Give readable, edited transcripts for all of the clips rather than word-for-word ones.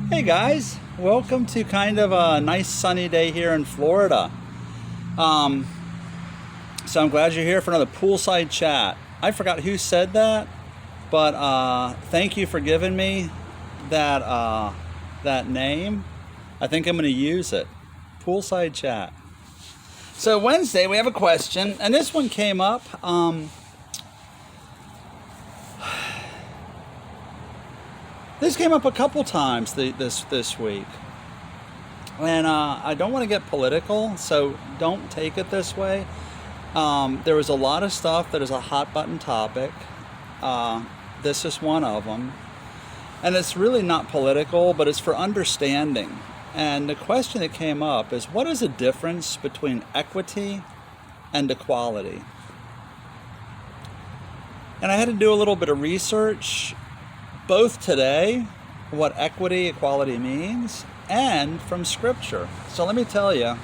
Hey guys, welcome to kind of a nice sunny day here in Florida. Um, so I'm glad you're here for another poolside chat. I forgot who said that, but thank you for giving me that name. I think I'm going to use it. Poolside chat. So Wednesday we have a question, and this one came up. This came up a couple times this week. And I don't want to get political, so don't take it this way. There was a lot of stuff that is a hot button topic. This is one of them. And it's really not political, but it's for understanding. And the question that came up is, what is the difference between equity and equality? And I had to do a little bit of research, both today, what equality means, and from Scripture. So let me tell you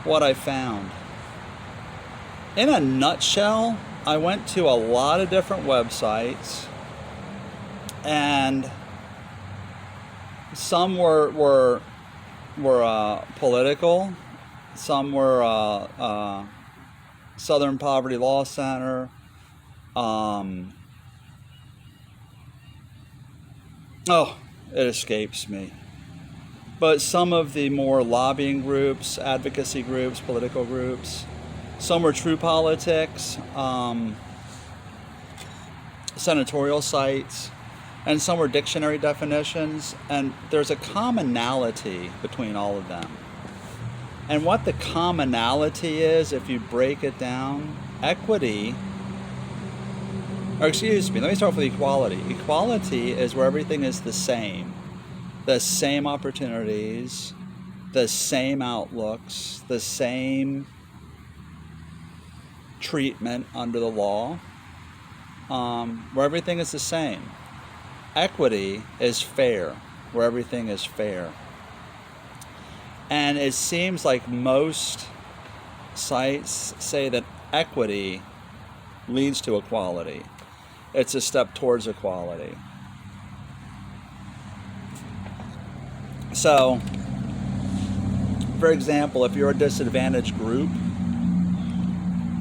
what I found. In a nutshell, I went to a lot of different websites, and some were political, some were Southern Poverty Law Center. It escapes me. But some of the more lobbying groups, advocacy groups, political groups, some were True Politics, senatorial sites, and some were dictionary definitions. And there's a commonality between all of them. And what the commonality is, if you break it down, equity, or excuse me, let me start with equality. Equality is where everything is the same opportunities, the same outlooks, the same treatment under the law, where everything is the same. Equity is fair, where everything is fair. And it seems like most sites say that equity leads to equality. It's a step towards equality. So, for example, if you're a disadvantaged group,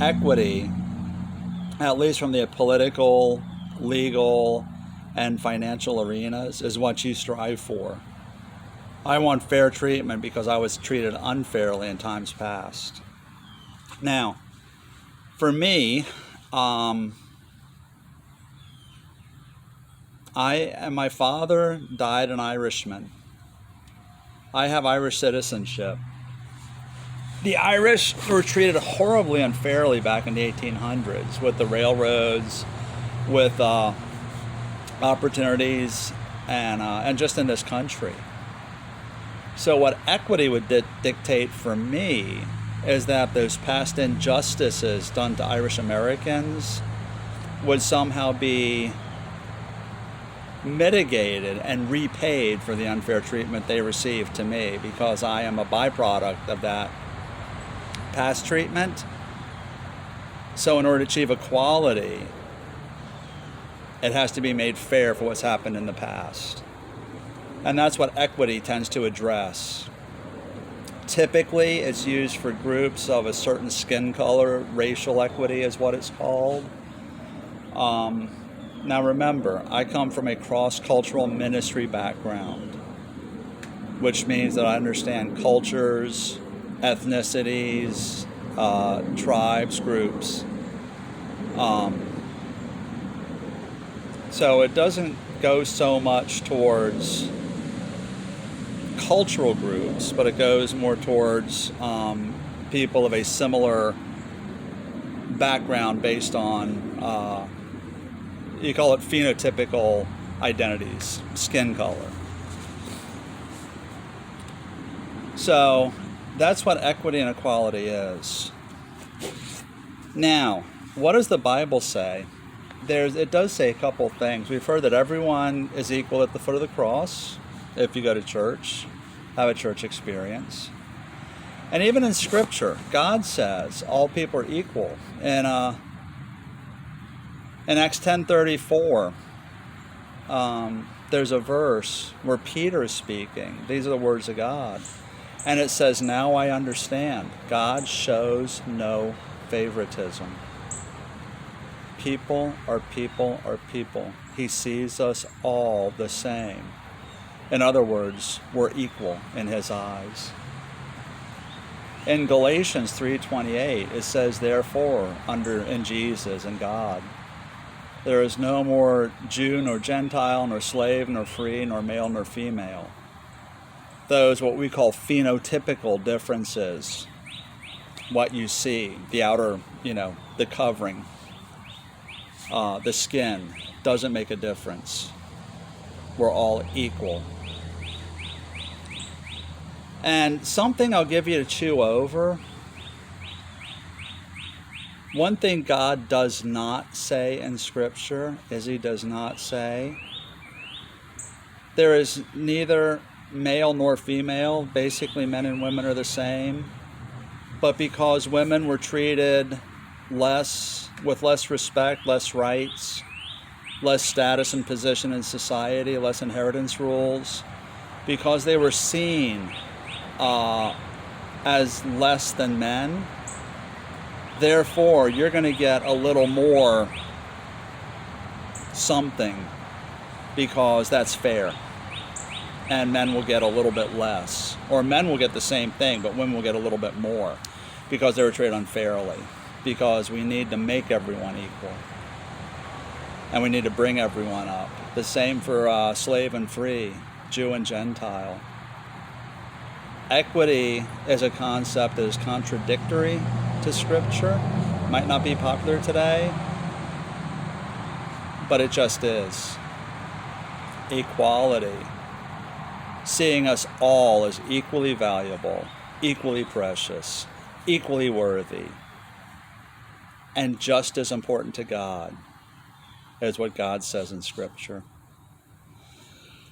equity, at least from the political, legal, and financial arenas, is what you strive for. I want fair treatment because I was treated unfairly in times past. Now, for me, my father died an Irishman. I have Irish citizenship. The Irish were treated horribly unfairly back in the 1800s with the railroads, with opportunities, and just in this country. So what equity would dictate for me is that those past injustices done to Irish Americans would somehow be mitigated and repaid for the unfair treatment they received to me, because I am a byproduct of that past treatment. So in order to achieve equality, it has to be made fair for what's happened in the past. And that's what equity tends to address. Typically, it's used for groups of a certain skin color. Racial equity is what it's called. Now remember, I come from a cross-cultural ministry background, which means that I understand cultures, ethnicities, tribes, groups. So it doesn't go so much towards cultural groups, but it goes more towards people of a similar background based on you call it phenotypical identities, skin color. So that's what equity and equality is. Now, what does the Bible say? It does say a couple things. We've heard that everyone is equal at the foot of the cross if you go to church, have a church experience. And even in Scripture, God says all people are equal. And in Acts 10:34, there's a verse where Peter is speaking. These are the words of God. And it says, "Now I understand. God shows no favoritism. People are people are people. He sees us all the same." In other words, we're equal in his eyes. In Galatians 3:28, it says, "Therefore, in Jesus and God, there is no more Jew nor Gentile, nor slave nor free, nor male nor female." Those what we call phenotypical differences, what you see, the outer, the covering, the skin, doesn't make a difference. We're all equal. And something I'll give you to chew over. One thing God does not say in Scripture is he does not say there is neither male nor female. Basically, men and women are the same. But because women were treated with less respect, less rights, less status and position in society, less inheritance rules, because they were seen as less than men, therefore you're going to get a little more something because that's fair, and men will get a little bit less, or men will get the same thing but women will get a little bit more because they were treated unfairly, because we need to make everyone equal and we need to bring everyone up. The same for slave and free, Jew and Gentile. Equity is a concept that is contradictory to Scripture. Might not be popular today, but it just is. Equality, seeing us all as equally valuable, equally precious, equally worthy, and just as important to God as what God says in Scripture.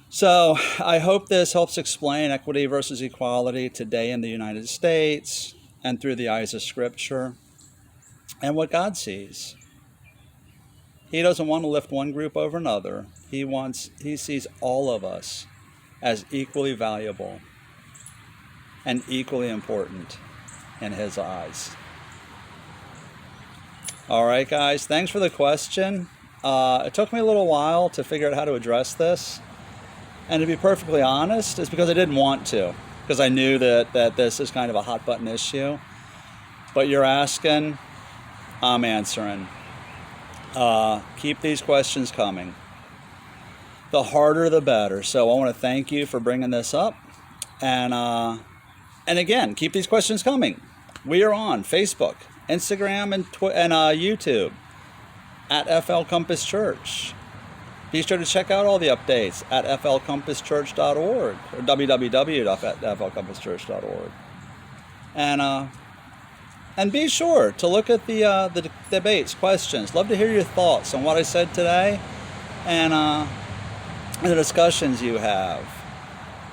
So I hope this helps explain equity versus equality today in the United States and through the eyes of Scripture and what God sees. He doesn't want to lift one group over another. He sees all of us as equally valuable and equally important in his eyes. All right, guys, thanks for the question. It took me a little while to figure out how to address this. And to be perfectly honest, it's because I didn't want to, because I knew that this is kind of a hot button issue. But you're asking, I'm answering. Keep these questions coming. The harder, the better. So I want to thank you for bringing this up. And again, keep these questions coming. We are on Facebook, Instagram, and YouTube at FL Compass Church. Be sure to check out all the updates at flcompasschurch.org or www.flcompasschurch.org. And be sure to look at the debates, questions. Love to hear your thoughts on what I said today and the discussions you have.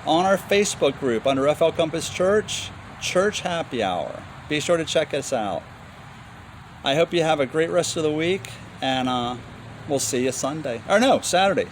On our Facebook group under FL Compass Church, Church Happy Hour. Be sure to check us out. I hope you have a great rest of the week, and we'll see you Sunday. Or no, Saturday.